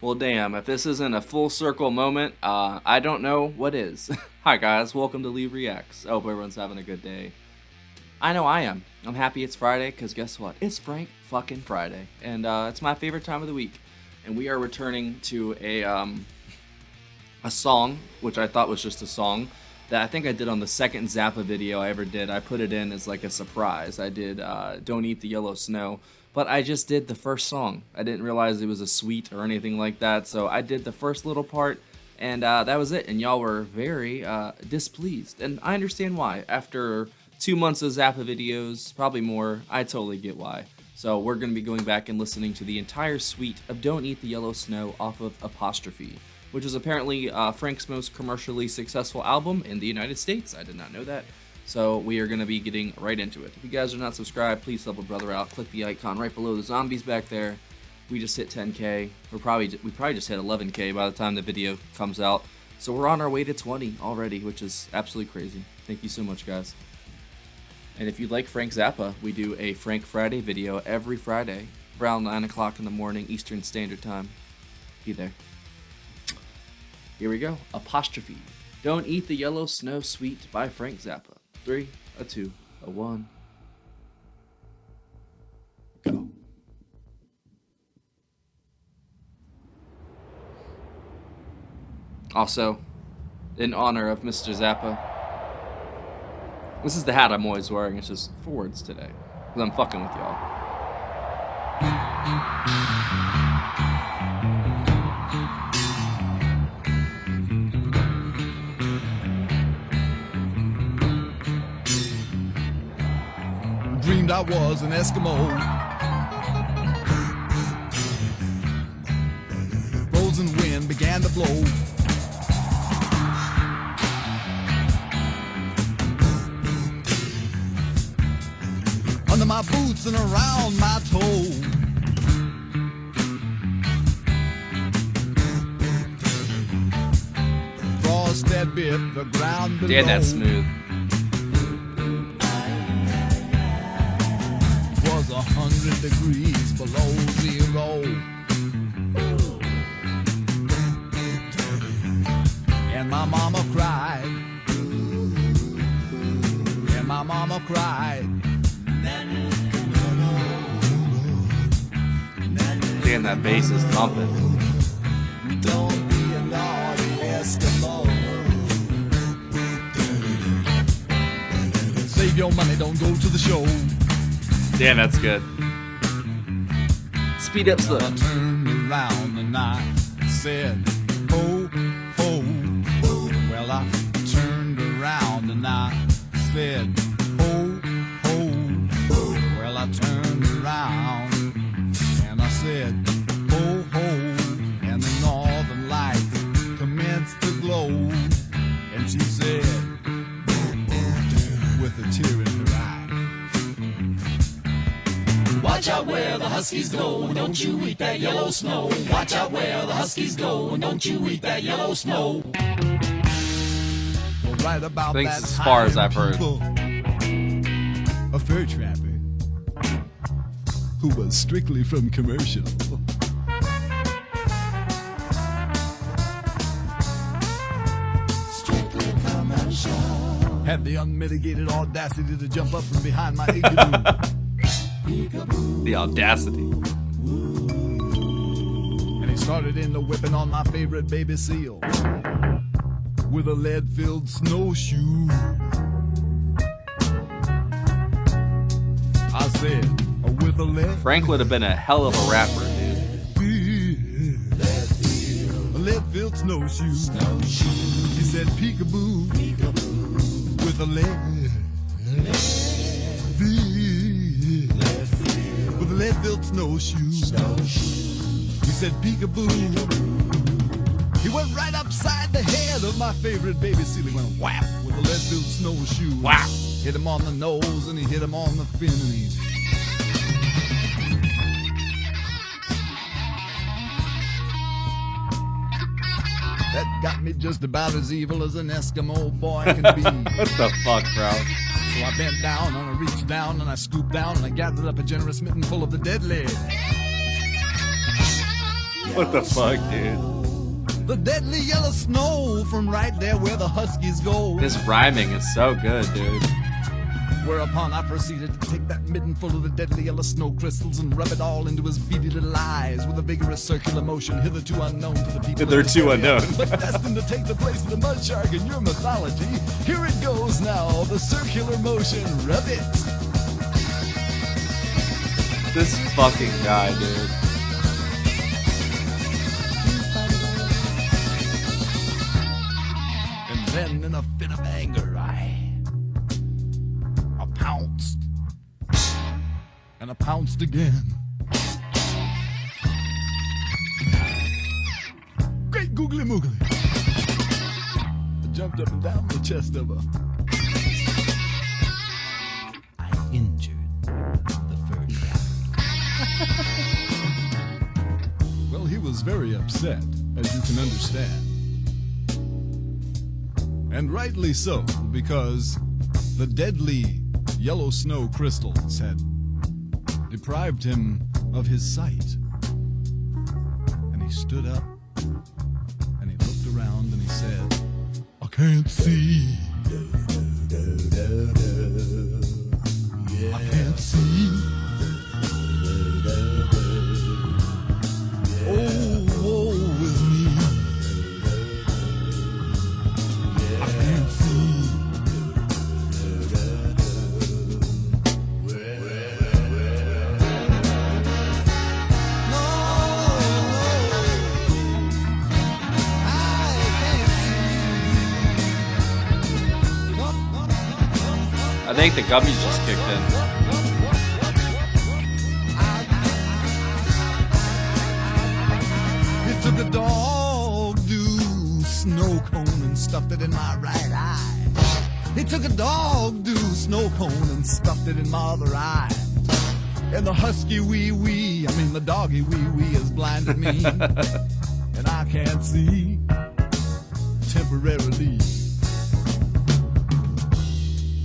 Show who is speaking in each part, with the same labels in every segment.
Speaker 1: Well, damn, if this isn't a full circle moment, I don't know what is. Hi, guys. Welcome to Leave Reacts. I hope everyone's having a good day. I know I am. I'm happy it's Friday, because guess what? It's Frank fucking Friday. And it's my favorite time of the week. And we are returning to a song, which I thought was just a song, that I think I did on the second Zappa video I ever did. I put it in as like a surprise. I did Don't Eat the Yellow Snow. But I just did the first song. I didn't realize it was a suite or anything like that, so I did the first little part, and that was it. And y'all were very displeased, and I understand why. After 2 months of Zappa videos, probably more, I totally get why. So we're going to be going back and listening to the entire suite of Don't Eat the Yellow Snow off of Apostrophe, which is apparently Frank's most commercially successful album in the United States. I did not know that. So we are going to be getting right into it. If you guys are not subscribed, please help a brother out. Click the icon right below the zombies back there. We just hit 10K. We probably just hit 11K by the time the video comes out. So we're on our way to 20 already, which is absolutely crazy. Thank you so much, guys. And if you like Frank Zappa, we do a Frank Friday video every Friday around 9 o'clock in the morning Eastern Standard Time. Be there. Here we go. Apostrophe. Don't Eat the Yellow Snow Suite by Frank Zappa. 3, a 2, a 1. Go. Also, in honor of Mr. Zappa, this is the hat I'm always wearing. It's just forwards today, because I'm fucking with y'all.
Speaker 2: Dreamed I was an Eskimo. Frozen wind began to blow. Under my boots and around my toe. Frost that bit the ground below.
Speaker 1: Damn, that's smooth.
Speaker 2: 100 degrees below zero. And my mama cried. And my mama cried.
Speaker 1: Damn, that bass is thumping.
Speaker 2: Don't be a naughty Eskimo. Save your money, don't go to the show.
Speaker 1: Damn, that's good. Speed up slow.
Speaker 2: I turned around and I said, ho, ho, ho. Well, I turned around and I said, ho, ho, ho. Well, I turned around and I said, ho, ho. And the northern lights commenced to glow. And she said, with a tear in her eye, watch out where the huskies go, and don't you eat that yellow snow. Watch out where the huskies go, and don't you eat that yellow snow. Well, right about
Speaker 1: Thanks
Speaker 2: that
Speaker 1: as far as I've heard.
Speaker 2: A fur trapper who was strictly from commercial. Strictly commercial. Had the unmitigated audacity to jump up from behind my igloo.
Speaker 1: The audacity.
Speaker 2: And he started in the whipping on my favorite baby seal with a lead-filled snowshoe. I said, with a lead.
Speaker 1: Frank would have been a hell of a rapper, dude.
Speaker 2: A lead-filled snowshoe. He said, peekaboo, with a lead. With a lead-filled snowshoe. He said peekaboo. He went right upside the head of my favorite baby seal. He went whap with a lead-filled snowshoe.
Speaker 1: Wow.
Speaker 2: Hit him on the nose and he hit him on the fin and he... That got me just about as evil as an Eskimo boy can be.
Speaker 1: What the fuck, bro?
Speaker 2: So I bent down and I reached down and I scooped down and I gathered up a generous mitten full of the deadly.
Speaker 1: What the fuck, dude?
Speaker 2: The deadly yellow snow from right there where the huskies go.
Speaker 1: This rhyming is so good, dude.
Speaker 2: Whereupon I proceeded to take that midden full of the deadly yellow snow crystals and rub it all into his beady little eyes with a vigorous circular motion hitherto unknown to the people.
Speaker 1: They're too unknown.
Speaker 2: But destined to take the place of the mud shark in your mythology. Here it goes now, the circular motion, rub it.
Speaker 1: This fucking guy, dude.
Speaker 2: And then in a fit of anger, I pounced. And I pounced again. Great googly moogly. I jumped up and down the chest of her. I injured the fur trapper. Well, he was very upset, as you can understand. And rightly so, because the deadly yellow snow crystals had deprived him of his sight. And he stood up, and he looked around, and he said, I can't see. I can't see. Oh, woe is me. I can't see.
Speaker 1: I think the gummies just kicked in.
Speaker 2: It took a dog do snow cone and stuffed it in my right eye. It took a dog do snow cone and stuffed it in my other eye. And the husky the doggy wee has blinded me. And I can't see temporarily.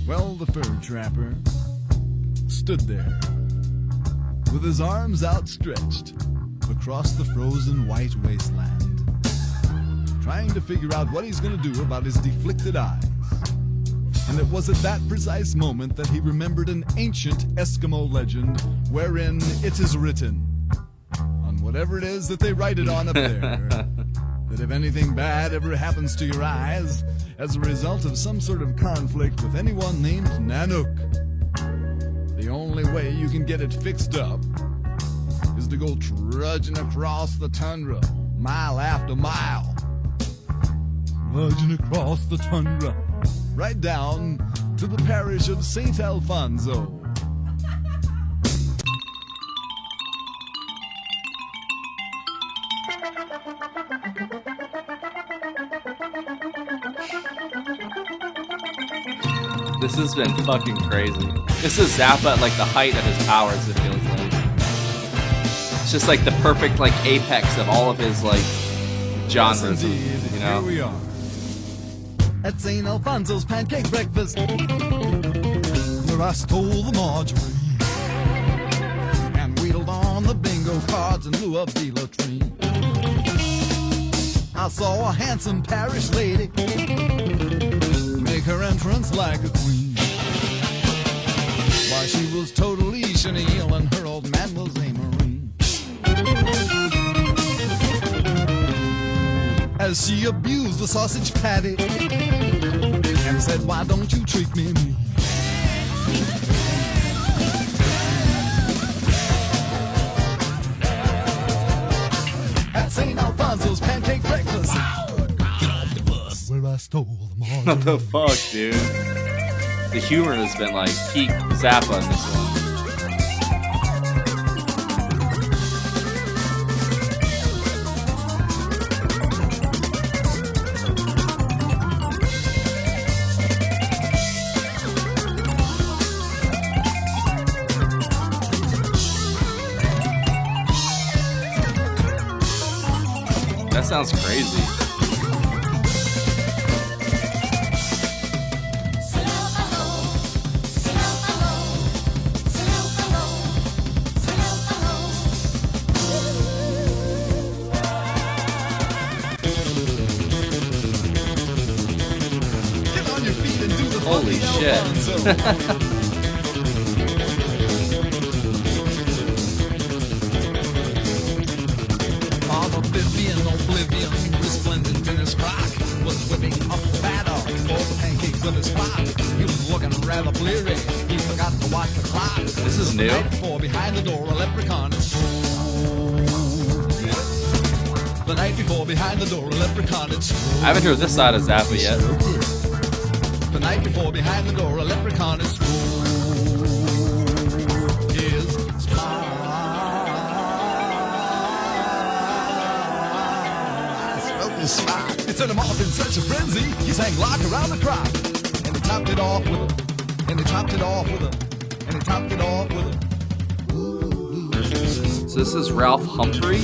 Speaker 2: Well, the fur trapper stood there with his arms outstretched across the frozen white wasteland, trying to figure out what he's going to do about his deflicted eyes. And it was at that precise moment that he remembered an ancient Eskimo legend wherein it is written, on whatever it is that they write it on up there, that if anything bad ever happens to your eyes as a result of some sort of conflict with anyone named Nanook, the only way you can get it fixed up is to go trudging across the tundra, mile after mile. Trudging across the tundra, right down to the parish of St. Alfonso.
Speaker 1: This has been fucking crazy. This is Zappa at like the height of his powers, it feels like. It's just like the perfect like apex of all of his like genres,
Speaker 2: Yes,
Speaker 1: you know?
Speaker 2: Here we are. At St. Alfonso's pancake breakfast, where I stole the margarine and wheedled on the bingo cards in lieu of the latrine. I saw a handsome parish lady make her entrance like a queen. Why, she was totally chenille and her old man was a Marine. As she abused the sausage patty and said, why don't you treat me mean? At St. Alfonso's pancake breakfast, where I stole the margarine.
Speaker 1: What the fuck, dude? The humor has been like peak Zappa in this one. That sounds crazy. shit.
Speaker 2: Oblivion, resplendent in his frock, was whipping up batter for the pancakes of his flock. He was looking rather bleary, he forgot to watch the clock.
Speaker 1: This is new.
Speaker 2: Right before behind the door, a leprechaun is the night before behind the door, a leprechaun is
Speaker 1: I haven't heard this side of Zappa yet.
Speaker 2: The night before behind the door, a leprechaun is It set him off in such a frenzy, he sang lock around the crowd. And he topped it off with a, and he topped it off with a, and he topped it off with a.
Speaker 1: So this is Ralph Humphrey?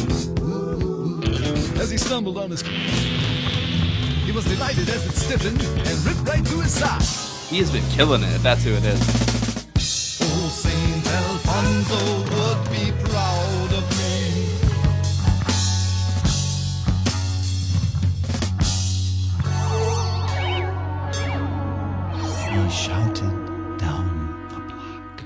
Speaker 2: As he stumbled on his he was delighted as it stiffened and ripped right through his side.
Speaker 1: He has been killing it, if that's who it is.
Speaker 2: Oh, Saint Alfonso would be proud of me. He shouted down the block.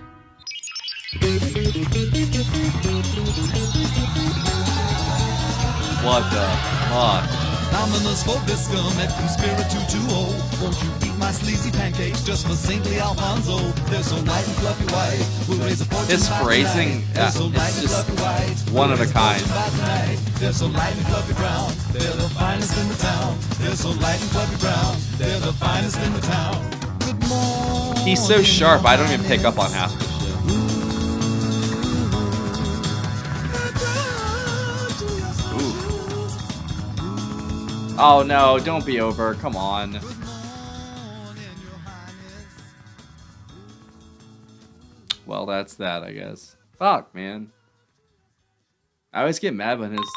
Speaker 1: What the fuck?
Speaker 2: Nominus vobiscum et conspiritutuo. Won't you eat my sleazy pancakes just for saintly Alfonso? They're so light and fluffy white. We'll raise a fortune.
Speaker 1: His phrasing, it's just one of a kind.
Speaker 2: They're so light and fluffy brown. They're the finest in the town. They're so light and fluffy brown. They're the finest in the town. Good morning.
Speaker 1: He's so sharp, I don't even pick up on half of this shit. Oh no, don't be over. Come on. Well, that's that, I guess. Fuck, man. I always get mad when his...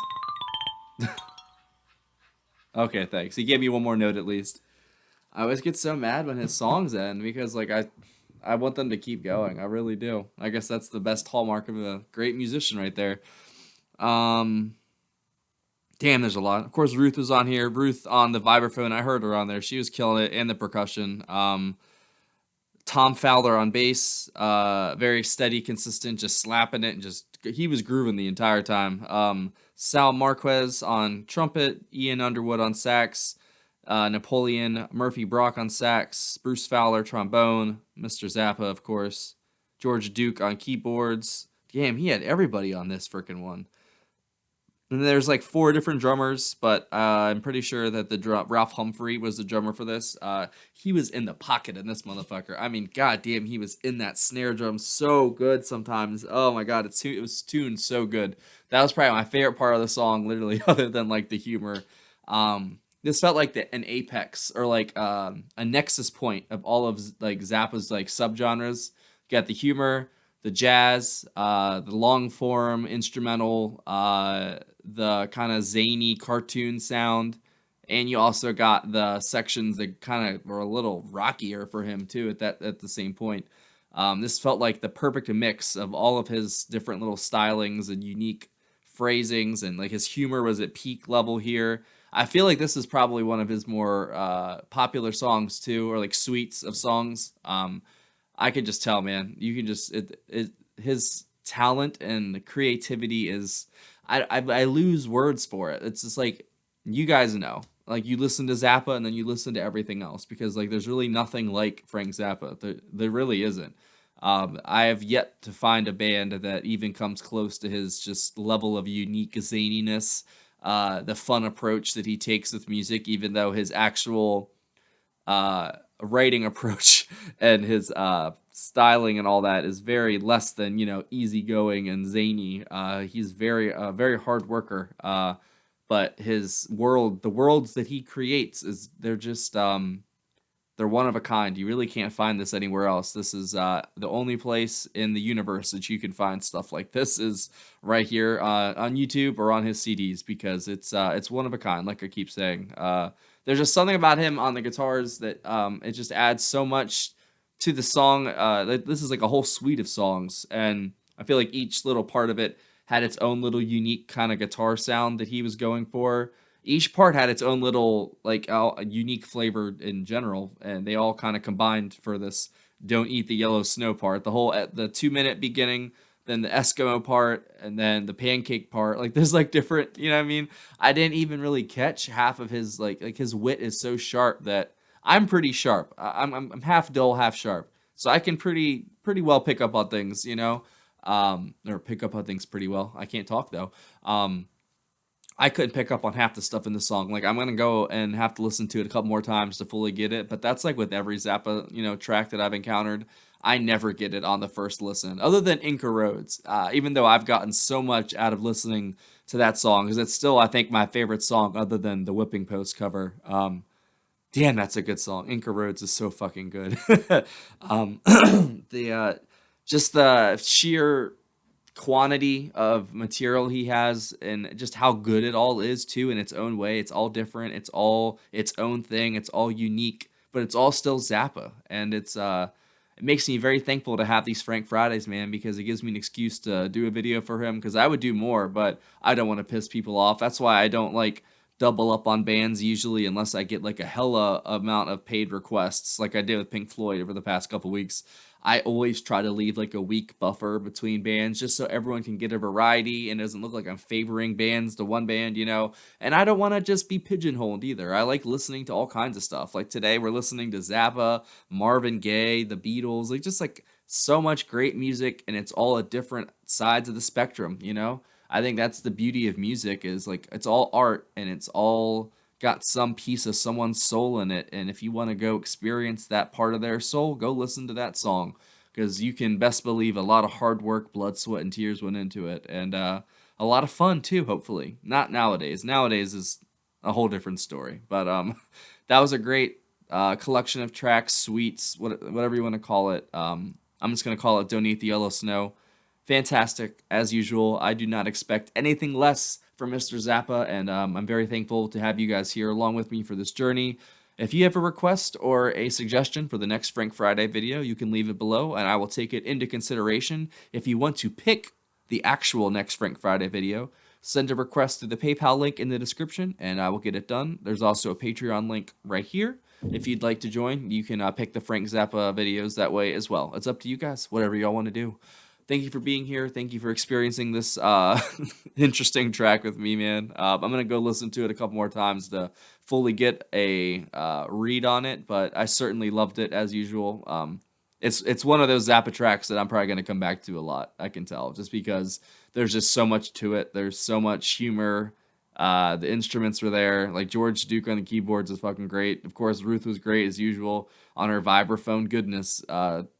Speaker 1: Okay, thanks. He gave me one more note at least. I always get so mad when his songs end because, like, I want them to keep going. I really do. I guess that's the best hallmark of a great musician right there. Damn, there's a lot. Of course, Ruth was on here. Ruth on the vibraphone. I heard her on there. She was killing it, and the percussion. Tom Fowler on bass. Very steady, consistent, just slapping it. And he was grooving the entire time. Sal Marquez on trumpet. Ian Underwood on sax. Napoleon Murphy Brock on sax. Bruce Fowler, trombone. Mr. Zappa, of course. George Duke on keyboards. Damn, he had everybody on this freaking one. And there's like 4 different drummers, but I'm pretty sure that Ralph Humphrey was the drummer for this. He was in the pocket in this motherfucker. I mean, goddamn, he was in that snare drum so good sometimes. Oh my god, it was tuned so good. That was probably my favorite part of the song, literally, other than like the humor. This felt like an apex or like a nexus point of all of like Zappa's like subgenres. You got the humor, the jazz, the long form instrumental, the kind of zany cartoon sound, and you also got the sections that kind of were a little rockier for him too at the same point. This felt like the perfect mix of all of his different little stylings and unique phrasings, and like his humor was at peak level here. I feel like this is probably one of his more popular songs too, or like suites of songs. I could just tell, man. You can just his talent and creativity is. I lose words for it. It's just like, you guys know, like you listen to Zappa and then you listen to everything else because like there's really nothing like Frank Zappa. There really isn't. I have yet to find a band that even comes close to his just level of unique zaniness, the fun approach that he takes with music, even though his actual writing approach and his styling and all that is very less than, easygoing and zany. He's very hard worker. But the worlds that he creates they're just they're one of a kind. You really can't find this anywhere else. This is the only place in the universe that you can find stuff like this is right here on YouTube or on his CDs, because it's one of a kind. Like I keep saying, there's just something about him on the guitars that it just adds so much to the song. This is like a whole suite of songs, and I feel like each little part of it had its own little unique kind of guitar sound that he was going for. each part had its own little like unique flavor in general, and they all kind of combined for this "Don't Eat the Yellow Snow" part. The whole at the 2 minute beginning, then the Eskimo part, and then the pancake part. Like there's like different, you know what I mean? I didn't even really catch half of his like his wit is so sharp that I'm pretty sharp. I'm half dull, half sharp, so I can pretty well pick up on things, you know, or pick up on things pretty well. I can't talk though. I couldn't pick up on half the stuff in the song. Like I'm gonna go and have to listen to it a couple more times to fully get it. But that's like with every Zappa, track that I've encountered. I never get it on the first listen, other than Inca Roads. Even though I've gotten so much out of listening to that song, because it's still, I think, my favorite song, other than the Whipping Post cover. Damn, that's a good song. Inca Roads is so fucking good. The just the sheer quantity of material he has and just how good it all is too in its own way. It's all different. It's all its own thing. It's all unique, but it's all still Zappa. And it makes me very thankful to have these Frank Fridays, man, because it gives me an excuse to do a video for him, because I would do more, but I don't want to piss people off. That's why I don't like double up on bands usually, unless I get like a hella amount of paid requests like I did with Pink Floyd over the past couple weeks. I always try to leave like a week buffer between bands just so everyone can get a variety and it doesn't look like I'm favoring bands to one band, you know? And I don't want to just be pigeonholed either. I like listening to all kinds of stuff. Like today we're listening to Zappa, Marvin Gaye, the Beatles, like just like so much great music, and it's all at different sides of the spectrum, you know? I think that's the beauty of music, is like it's all art and it's all got some piece of someone's soul in it. And if you want to go experience that part of their soul, go listen to that song, because you can best believe a lot of hard work, blood, sweat, and tears went into it, and a lot of fun too. Hopefully, not nowadays. Nowadays is a whole different story. But that was a great collection of tracks, suites, whatever you want to call it. I'm just gonna call it "Don't Eat the Yellow Snow." Fantastic as usual. I do not expect anything less from Mr. Zappa, and I'm very thankful to have you guys here along with me for this journey. If you have a request or a suggestion for the next Frank Friday video, you can leave it below, and I will take it into consideration. If you want to pick the actual next Frank Friday video, send a request to the PayPal link in the description, and I will get it done. There's also a Patreon link right here. If you'd like to join, you can pick the Frank Zappa videos that way as well. It's up to you guys, whatever y'all want to do. Thank you for being here. Thank you for experiencing this interesting track with me, man. I'm going to go listen to it a couple more times to fully get a read on it, but I certainly loved it as usual. It's one of those Zappa tracks that I'm probably going to come back to a lot, I can tell, just because there's just so much to it. There's so much humor. The instruments were there. Like George Duke on the keyboards is fucking great. Of course, Ruth was great as usual on her vibraphone. Goodness,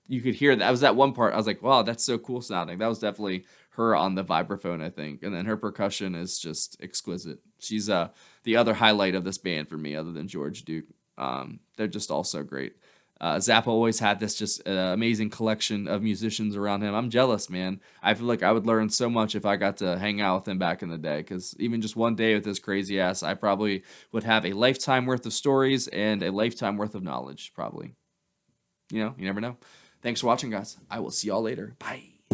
Speaker 1: you could hear that. Was that one part I was like, wow, that's so cool sounding. That was definitely her on the vibraphone, I think. And then her percussion is just exquisite. She's the other highlight of this band for me, other than George Duke. They're just all so great. Zappa always had this just amazing collection of musicians around him. I'm jealous, man. I feel like I would learn so much if I got to hang out with him back in the day, because even just one day with this crazy ass, I probably would have a lifetime worth of stories and a lifetime worth of knowledge, probably. You know, you never know. Thanks for watching, guys. I will see y'all later. Bye.